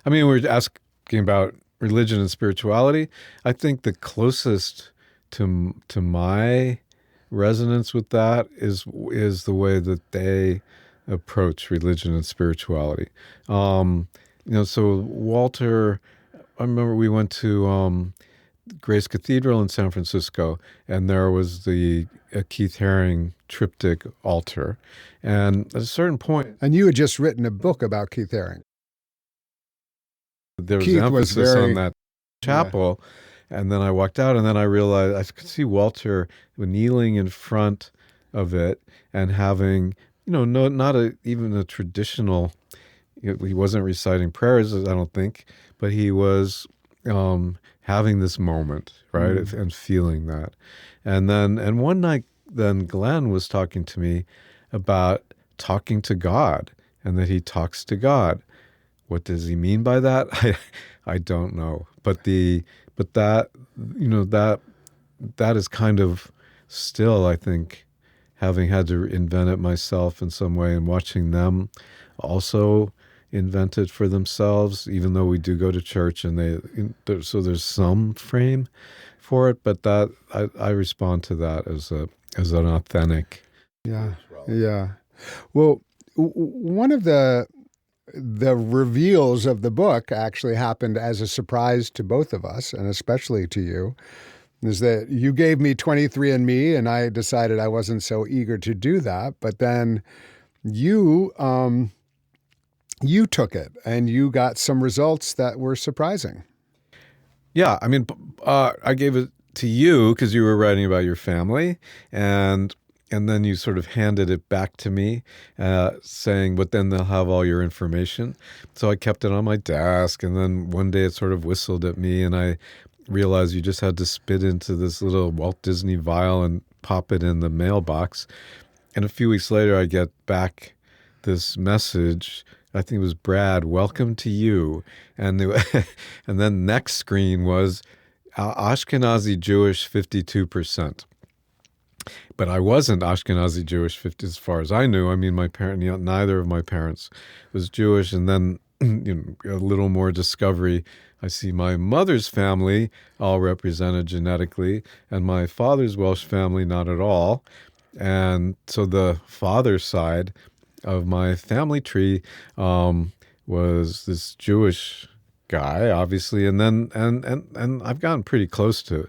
We're asking about religion and spirituality. I think the closest to my resonance with that is the way that they approach religion and spirituality. So Walter, I remember we went to Grace Cathedral in San Francisco, and there was the Keith Haring triptych altar. And at a certain point, And you had just written a book about Keith Haring. there was Keith was emphasis very- on that chapel. And then I walked out, and then I realized I could see Walter kneeling in front of it and having, not even a traditional, he wasn't reciting prayers, I don't think, but he was having this moment, right, and feeling that. And one night, then Glenn was talking to me about talking to God, and that he talks to God. What does he mean by that? I don't know. But that is kind of still, I think, having had to invent it myself in some way, and watching them also invent it for themselves, even though we do go to church, and so there's some frame for it, but that I respond to that as an authentic. Yeah. Well, one of the reveals of the book actually happened as a surprise to both of us, and especially to you, is that you gave me 23andMe, and I decided I wasn't so eager to do that. But then you took it, and you got some results that were surprising. Yeah, I mean, I gave it to you because you were writing about your family, and then you sort of handed it back to me, saying, but then they'll have all your information. So I kept it on my desk, and then one day it sort of whistled at me, and I realized you just had to spit into this little Walt Disney vial and pop it in the mailbox. And a few weeks later, I get back this message. I think it was Brad, welcome to you. And and then next screen was Ashkenazi Jewish 52%. But I wasn't Ashkenazi Jewish 50, as far as I knew. I mean, neither of my parents was Jewish. And then a little more discovery. I see my mother's family all represented genetically, and my father's Welsh family not at all. And so the father's side of my family tree was this Jewish guy, obviously, and then and I've gotten pretty close to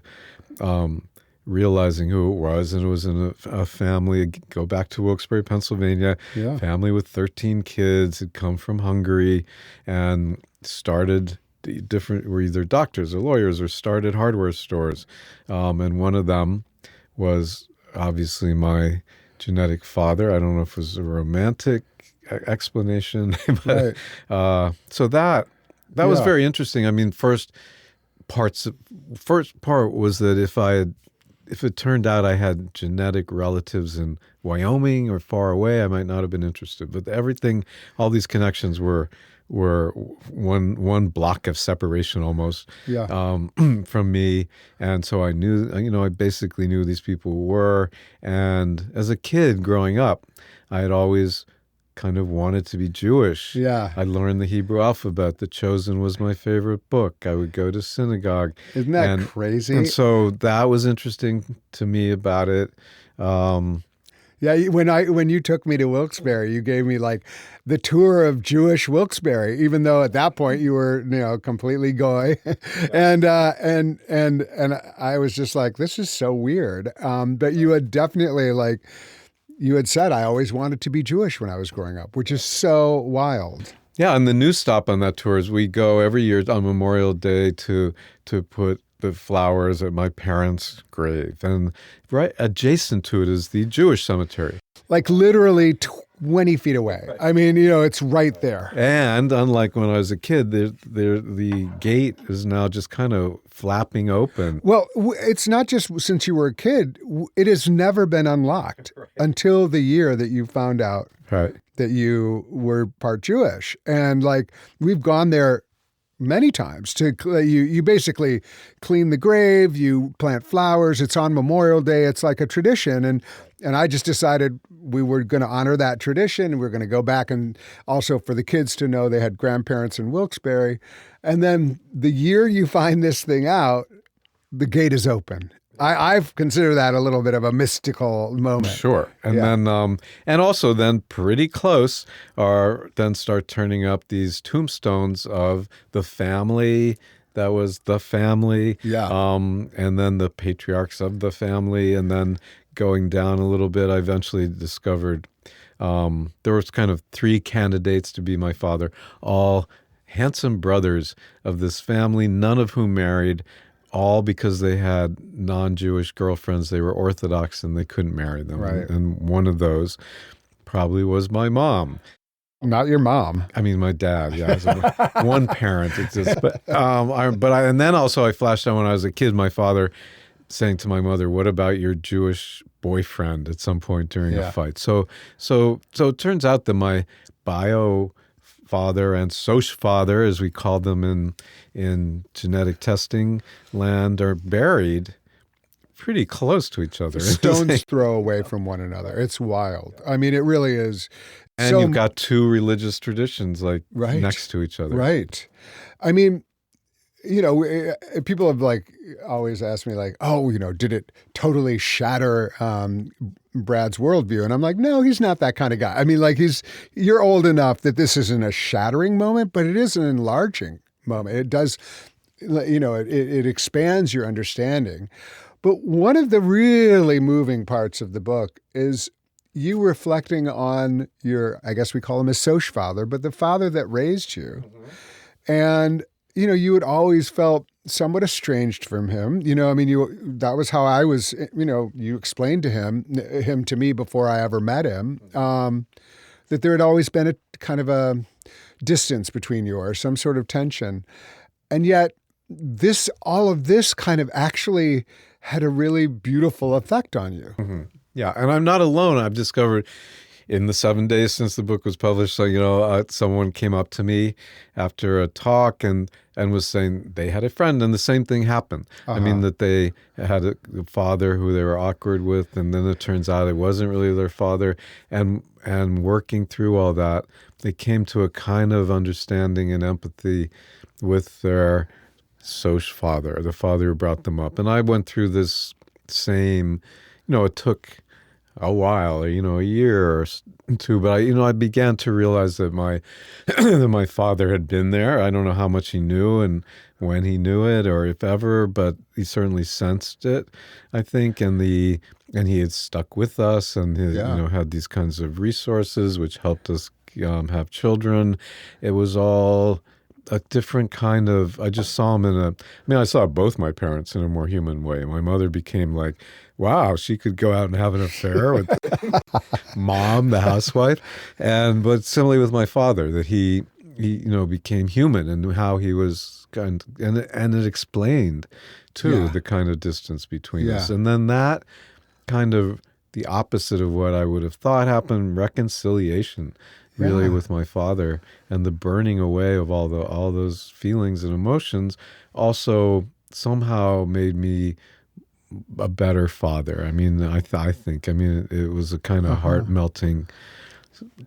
realizing who it was, and it was in a family. Go back to Wilkes-Barre, Pennsylvania. Yeah. Family with 13 kids had come from Hungary and started were either doctors or lawyers or started hardware stores, and one of them was obviously my genetic father. I don't know if it was a romantic explanation, but so that was very interesting. I mean, first part was that if it turned out I had genetic relatives in Wyoming or far away, I might not have been interested. But everything, all these connections were one block of separation almost from me. And so I knew, I basically knew who these people were. And as a kid growing up, I had always kind of wanted to be Jewish. Yeah. I learned the Hebrew alphabet. The Chosen was my favorite book. I would go to synagogue. Isn't that crazy? And so that was interesting to me about it. Yeah, when you took me to Wilkes-Barre, you gave me like the tour of Jewish Wilkes-Barre, even though at that point you were completely goy, and I was just like, this is so weird. But you had definitely you had said, I always wanted to be Jewish when I was growing up, which is so wild. Yeah, and the new stop on that tour is we go every year on Memorial Day to put the flowers at my parents' grave. And right adjacent to it is the Jewish cemetery. Like literally 20 feet away. Right. I mean, it's right there. And unlike when I was a kid, the gate is now just kind of flapping open. Well, it's not just since you were a kid. It has never been unlocked until the year that you found out that you were part Jewish. And we've gone there many times to you basically clean the grave, you plant flowers. It's on Memorial Day. It's like a tradition. And I just decided we were going to honor that tradition. And we're going to go back, and also for the kids to know they had grandparents in Wilkes-Barre. And then the year you find this thing out, the gate is open. I've considered that a little bit of a mystical moment. Sure. And then, and also then pretty close then start turning up these tombstones of the family that was the family. Yeah. And then the patriarchs of the family. And then going down a little bit, I eventually discovered there was kind of three candidates to be my father, all handsome brothers of this family, none of whom married, all because they had non-Jewish girlfriends. They were Orthodox and they couldn't marry them. Right. And one of those probably was my mom. Not your mom. I mean, my dad. Yeah, one parent. It's just, and then also I flashed on when I was a kid, my father saying to my mother, "What about your Jewish boyfriend?" at some point during a fight. So it turns out that my bio father and soch father, as we call them in genetic testing land, are buried pretty close to each other. Stone's throw away from one another. It's wild. I mean, it really is. And you've got two religious traditions right, next to each other. Right. I mean, people have always asked me did it totally shatter Brad's worldview? And I'm like, no, he's not that kind of guy. I mean, you're old enough that this isn't a shattering moment, but it is an enlarging moment. It does, it expands your understanding. But one of the really moving parts of the book is you reflecting on your, I guess we call him a soch father, but the father that raised you. Mm-hmm. And you had always felt somewhat estranged from him. That was how I was, you explained to him to me before I ever met him, that there had always been a kind of a distance between you or some sort of tension. And yet all of this kind of actually had a really beautiful effect on you. Mm-hmm. Yeah. And I'm not alone. I've discovered in the 7 days since the book was published, someone came up to me after a talk and was saying they had a friend and the same thing happened. Uh-huh. I mean, that they had a father who they were awkward with, and then it turns out it wasn't really their father. And working through all that, they came to a kind of understanding and empathy with their soch father, the father who brought them up. And I went through this same, it took a while, a year or two, but I began to realize that that my father had been there. I don't know how much he knew and when he knew it or if ever, but he certainly sensed it, I think, and he had stuck with us and had these kinds of resources which helped us have children. It was all a different kind of, I just saw him I saw both my parents in a more human way. My mother became like, wow, she could go out and have an affair with mom, the housewife. But similarly with my father, that he became human and how he was and it explained too the kind of distance between us. And then that kind of the opposite of what I would have thought happened, reconciliation really with my father, and the burning away of all those feelings and emotions also somehow made me a better father. I mean, I think it was a kind of heart-melting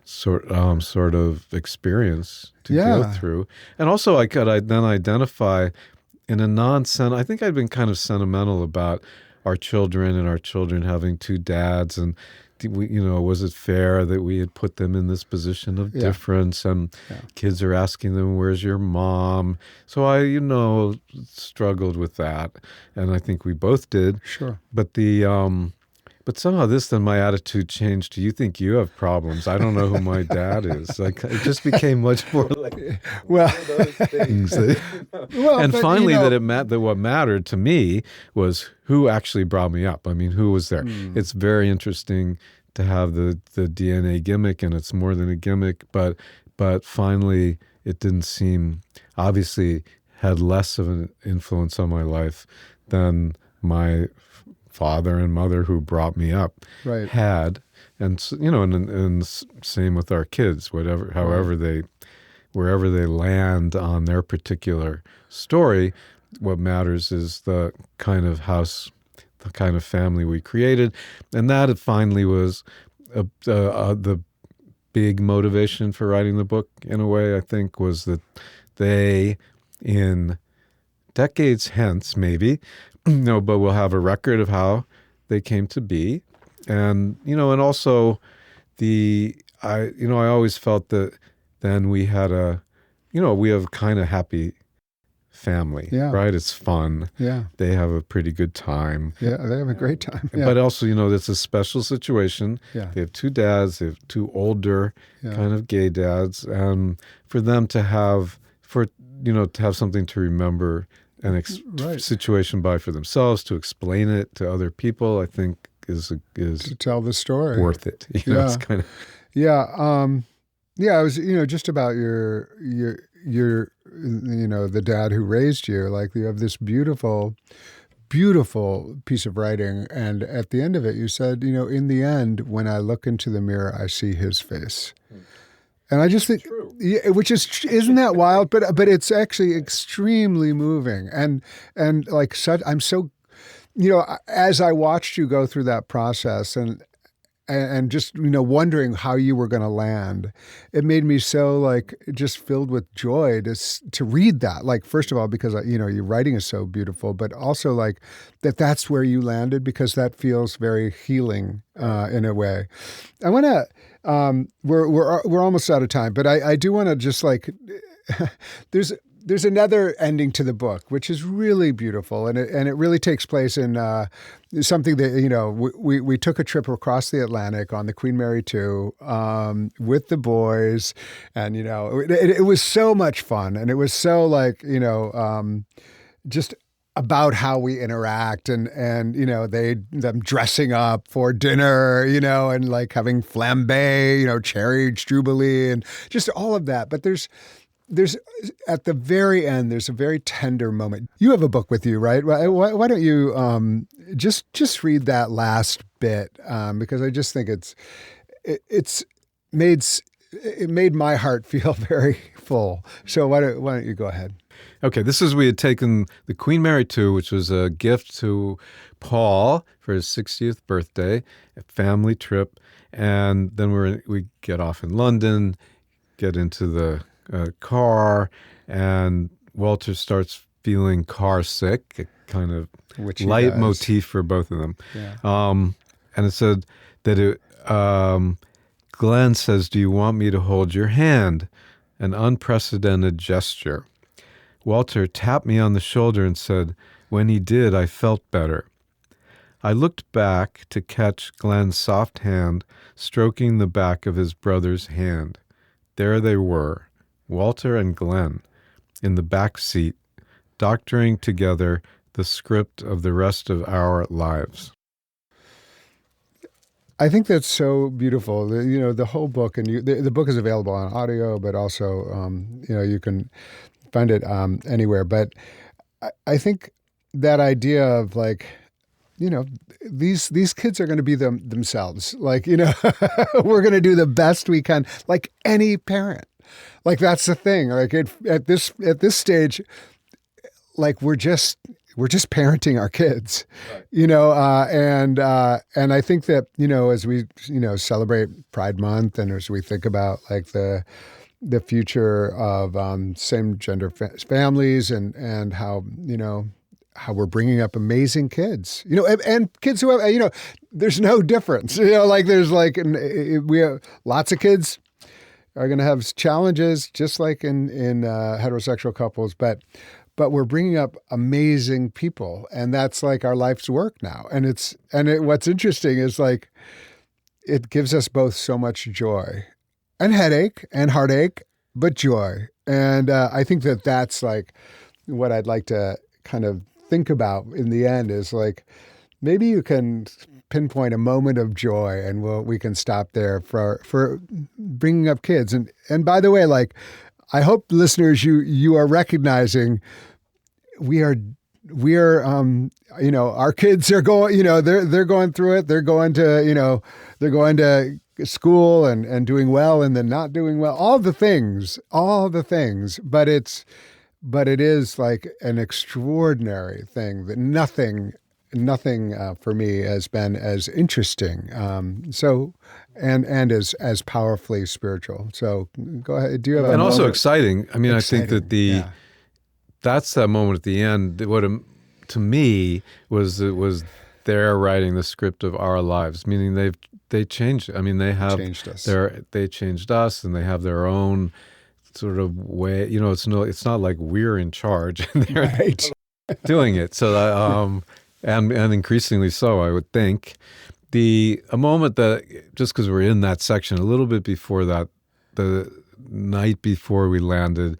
sort of experience to go through. And also I could then identify in a I think I'd been kind of sentimental about our children and our children having two dads, and was it fair that we had put them in this position of difference? And kids are asking them, "Where's your mom?" So I, struggled with that, and I think we both did. Sure. But but somehow then my attitude changed to, you think you have problems. I don't know who my dad is. It just became much more like one of those things. And finally, that what mattered to me was who actually brought me up. I mean, who was there? It's very interesting to have the DNA gimmick, and it's more than a gimmick. But finally, it didn't seem, obviously, had less of an influence on my life than my father and mother who brought me up had, and and same with our kids, wherever they land on their particular story. What matters is the kind of house, the kind of family we created, and that it finally was the big motivation for writing the book. In a way, I think, was that they, in decades hence, maybe. No, but we'll have a record of how they came to be, and and also I always felt that then we had we have kind of happy family, Yeah. right? It's fun. Yeah. They have a pretty good time. Yeah, they have a great time. Yeah. But also, it's a special situation. Yeah. They have two dads. They have two older kind of gay dads. And for them to have, to have something to remember an situation by for themselves, to explain it to other people, I think is to tell the story. Worth it. It's kind of... Yeah. I was, just about your the dad who raised you, like you have this beautiful piece of writing. And at the end of it, you said, in the end, when I look into the mirror, I see his face. And I just think, isn't that wild? But it's actually extremely moving. And like I'm so, as I watched you go through that process and just, wondering how you were going to land, it made me so like just filled with joy to read that. Like, first of all, because, your writing is so beautiful, but also like that's where you landed, because that feels very healing in a way. I want to, we're almost out of time, but I do want to just like, there's another ending to the book, which is really beautiful. And it really takes place in something that, we took a trip across the Atlantic on the Queen Mary 2 with the boys. And, it was so much fun. And it was so like, just about how we interact and them dressing up for dinner, and like having flambe, cherry jubilee and just all of that. But there's at the very end, there's a very tender moment. You have a book with you, right? Why don't you just read that last bit? Because I just think it made my heart feel very full. So why don't you go ahead? Okay, we had taken the Queen Mary 2, which was a gift to Paul for his 60th birthday, a family trip, and then we get off in London, get into the car, and Walter starts feeling car sick, a kind of leitmotif for both of them. Yeah. And it said that Glenn says, "Do you want me to hold your hand?" An unprecedented gesture. Walter tapped me on the shoulder and said, "When he did, I felt better." I looked back to catch Glenn's soft hand stroking the back of his brother's hand. There they were, Walter and Glenn, in the back seat, doctoring together the script of the rest of our lives. I think that's so beautiful. The whole book, and the book is available on audio, but also, you can find it anywhere. But I think that idea of like, these kids are going to be themselves. Like, we're going to do the best we can, like any parent. Like, that's the thing. Like at this stage, like we're just parenting our kids, right. And I think that, as we, celebrate Pride Month, and as we think about like the future of same gender families and how, how we're bringing up amazing kids, and kids who have, there's no difference, like there's like, we have lots of kids are going to have challenges just like in heterosexual couples, but we're bringing up amazing people, and that's like our life's work now. And what's interesting is like, it gives us both so much joy and headache and heartache, but joy. And I think that that's like what I'd like to kind of think about in the end is like, maybe you can pinpoint a moment of joy, and we can stop there for bringing up kids. And by the way, like, I hope listeners, you are recognizing we are, our kids are going, they're going through it. They're going to school and doing well, and then not doing well, all the things, but it is like an extraordinary thing that nothing for me has been as interesting. And as powerfully spiritual. So go ahead. Do you have and also exciting. I mean, exciting. I think that that's that moment at the end. What to me was they're writing the script of our lives, meaning they changed. I mean, they have changed us. They changed us, and they have their own sort of way. It's not like we're in charge and they're Right. doing it. So that, and increasingly so, I would think. A moment that, just because we're in that section, a little bit before that, the night before we landed,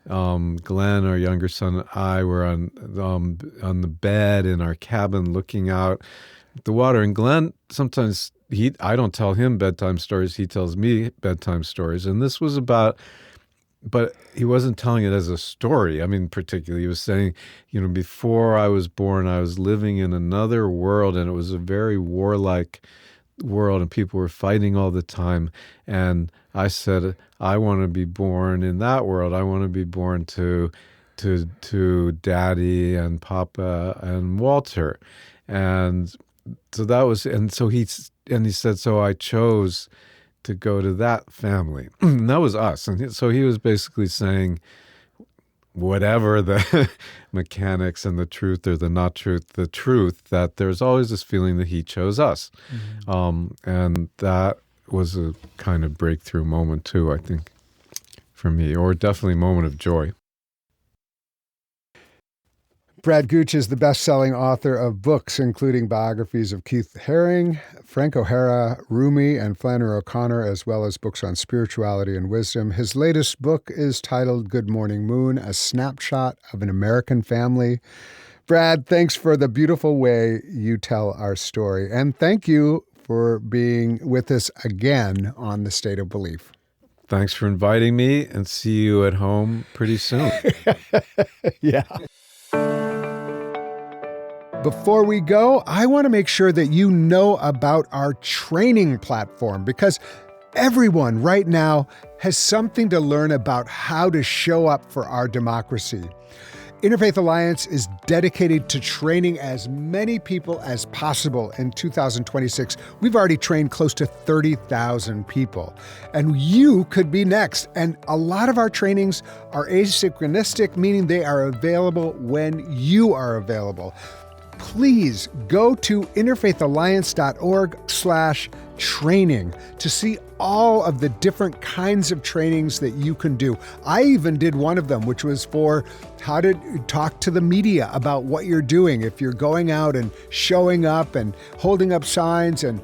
Glenn, our younger son, and I were on the bed in our cabin looking out at the water. And Glenn, sometimes I don't tell him bedtime stories. He tells me bedtime stories. And this was about, but he wasn't telling it as a story. I mean, particularly, he was saying, before I was born, I was living in another world, and it was a very warlike world, and people were fighting all the time. And I said, I want to be born in that world. I want to be born to Daddy and Papa and Walter. And so that was, and he said, so I chose to go to that family. And that was us. And so he was basically saying, whatever the mechanics and the truth or the not truth, the truth, that there's always this feeling that he chose us. And that was a kind of breakthrough moment too, I think, for me, or definitely a moment of joy. Brad Gooch is the best-selling author of books, including biographies of Keith Haring, Frank O'Hara, Rumi, and Flannery O'Connor, as well as books on spirituality and wisdom. His latest book is titled Good Morning Moon, a snapshot of an American family. Brad, thanks for the beautiful way you tell our story. And thank you for being with us again on The State of Belief. Thanks for inviting me, and see you at home pretty soon. Yeah. Before we go, I want to make sure that you know about our training platform, because everyone right now has something to learn about how to show up for our democracy. Interfaith Alliance is dedicated to training as many people as possible in 2026. We've already trained close to 30,000 people, and you could be next. And a lot of our trainings are asynchronistic, meaning they are available when you are available. Please go to interfaithalliance.org/training to see all of the different kinds of trainings that you can do. I even did one of them, which was for how to talk to the media about what you're doing. If you're going out and showing up and holding up signs and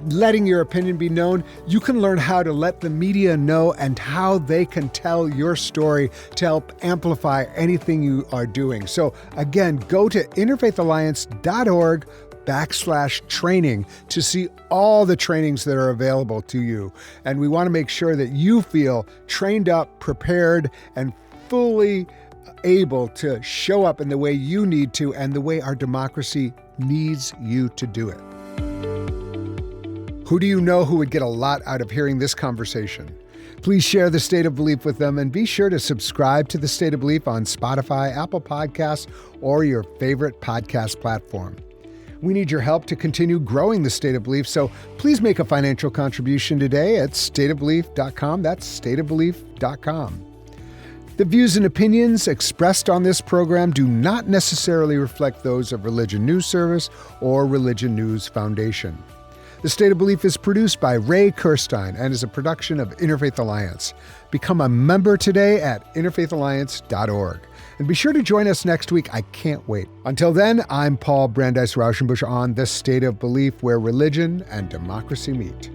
letting your opinion be known, you can learn how to let the media know and how they can tell your story to help amplify anything you are doing. So again, go to interfaithalliance.org/training to see all the trainings that are available to you. And we want to make sure that you feel trained up, prepared, and fully able to show up in the way you need to and the way our democracy needs you to do it. Who do you know who would get a lot out of hearing this conversation? Please share The State of Belief with them, and be sure to subscribe to The State of Belief on Spotify, Apple Podcasts, or your favorite podcast platform. We need your help to continue growing The State of Belief, so please make a financial contribution today at stateofbelief.com. That's stateofbelief.com. The views and opinions expressed on this program do not necessarily reflect those of Religion News Service or Religion News Foundation. The State of Belief is produced by Ray Kirstein and is a production of Interfaith Alliance. Become a member today at interfaithalliance.org. And be sure to join us next week. I can't wait. Until then, I'm Paul Brandeis Raushenbush on The State of Belief, where religion and democracy meet.